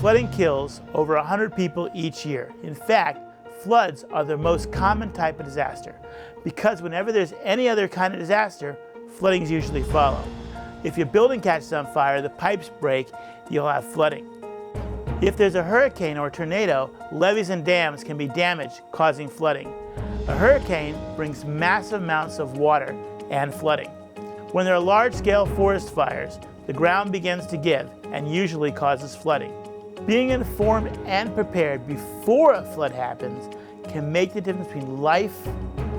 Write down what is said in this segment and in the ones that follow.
Flooding kills over 100 people each year. In fact, floods are the most common type of disaster because whenever there's any other kind of disaster, floodings usually follow. If your building catches on fire, the pipes break, you'll have flooding. If there's a hurricane or a tornado, levees and dams can be damaged, causing flooding. A hurricane brings massive amounts of water and flooding. When there are large-scale forest fires, the ground begins to give and usually causes flooding. Being informed and prepared before a flood happens can make the difference between life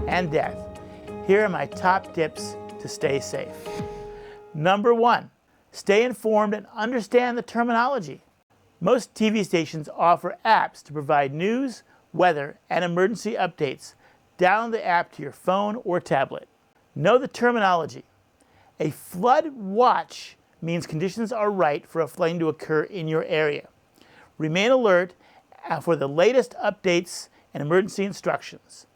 and death. Here are my top tips to stay safe. Number 1, stay informed and understand the terminology. Most TV stations offer apps to provide news, weather, and emergency updates. Download the app to your phone or tablet. Know the terminology. A flood watch means conditions are right for a flooding to occur in your area. Remain alert for the latest updates and emergency instructions.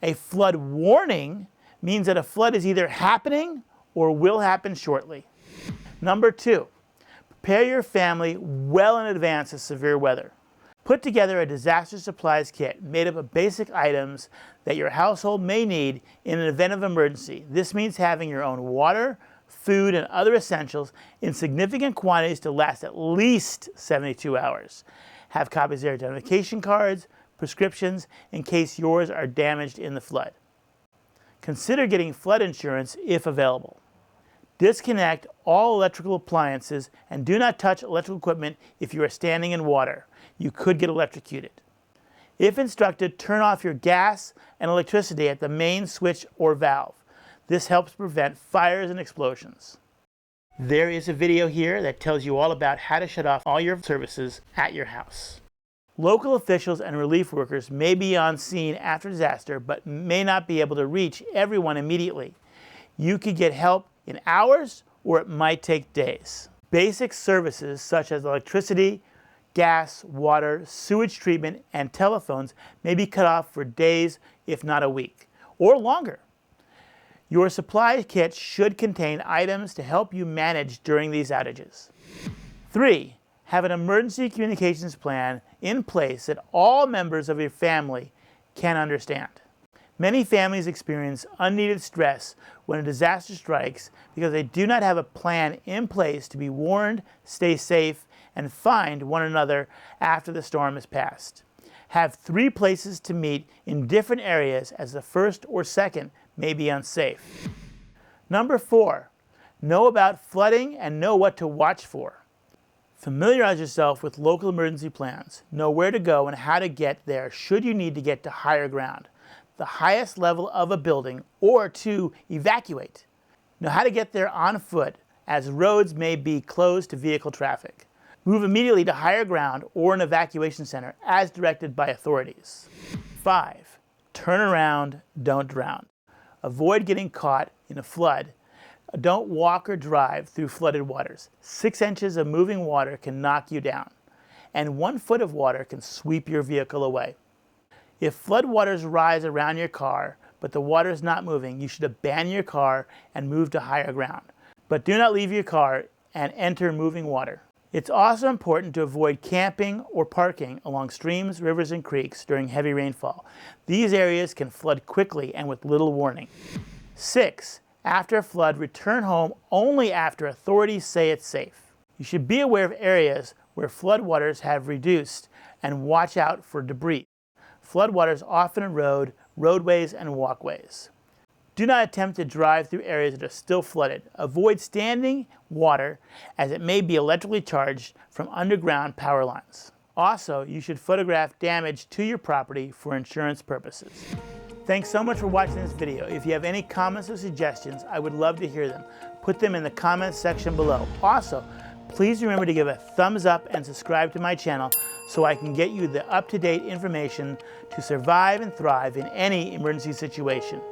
A flood warning means that a flood is either happening or will happen shortly. Number 2, prepare your family well in advance of severe weather. Put together a disaster supplies kit made up of basic items that your household may need in an event of emergency. This means having your own water, food, and other essentials in significant quantities to last at least 72 hours. Have copies of their identification cards, prescriptions, in case yours are damaged in the flood. Consider getting flood insurance if available. Disconnect all electrical appliances and do not touch electrical equipment if you are standing in water. You could get electrocuted. If instructed, turn off your gas and electricity at the main switch or valve. This helps prevent fires and explosions. There is a video here that tells you all about how to shut off all your services at your house. Local officials and relief workers may be on scene after disaster, but may not be able to reach everyone immediately. You could get help in hours, or it might take days. Basic services such as electricity, gas, water, sewage treatment, and telephones may be cut off for days, if not a week, or longer. Your supply kit should contain items to help you manage during these outages. 3, have an emergency communications plan in place that all members of your family can understand. Many families experience unneeded stress when a disaster strikes because they do not have a plan in place to be warned, stay safe, and find one another after the storm has passed. Have 3 places to meet in different areas as the first or second may be unsafe. Number 4, know about flooding and know what to watch for. Familiarize yourself with local emergency plans. Know where to go and how to get there should you need to get to higher ground, the highest level of a building, or to evacuate. Know how to get there on foot, as roads may be closed to vehicle traffic. Move immediately to higher ground or an evacuation center as directed by authorities. 5, turn around, don't drown. Avoid getting caught in a flood. Don't walk or drive through flooded waters. 6 inches of moving water can knock you down, and 1 foot of water can sweep your vehicle away. If flood waters rise around your car, but the water is not moving, you should abandon your car and move to higher ground. But do not leave your car and enter moving water. It's also important to avoid camping or parking along streams, rivers, and creeks during heavy rainfall. These areas can flood quickly and with little warning. 6, after a flood, return home only after authorities say it's safe. You should be aware of areas where floodwaters have reduced and watch out for debris. Floodwaters often erode roadways and walkways. Do not attempt to drive through areas that are still flooded. Avoid standing water as it may be electrically charged from underground power lines. Also, you should photograph damage to your property for insurance purposes. Thanks so much for watching this video. If you have any comments or suggestions, I would love to hear them. Put them in the comments section below. Also, please remember to give a thumbs up and subscribe to my channel so I can get you the up-to-date information to survive and thrive in any emergency situation.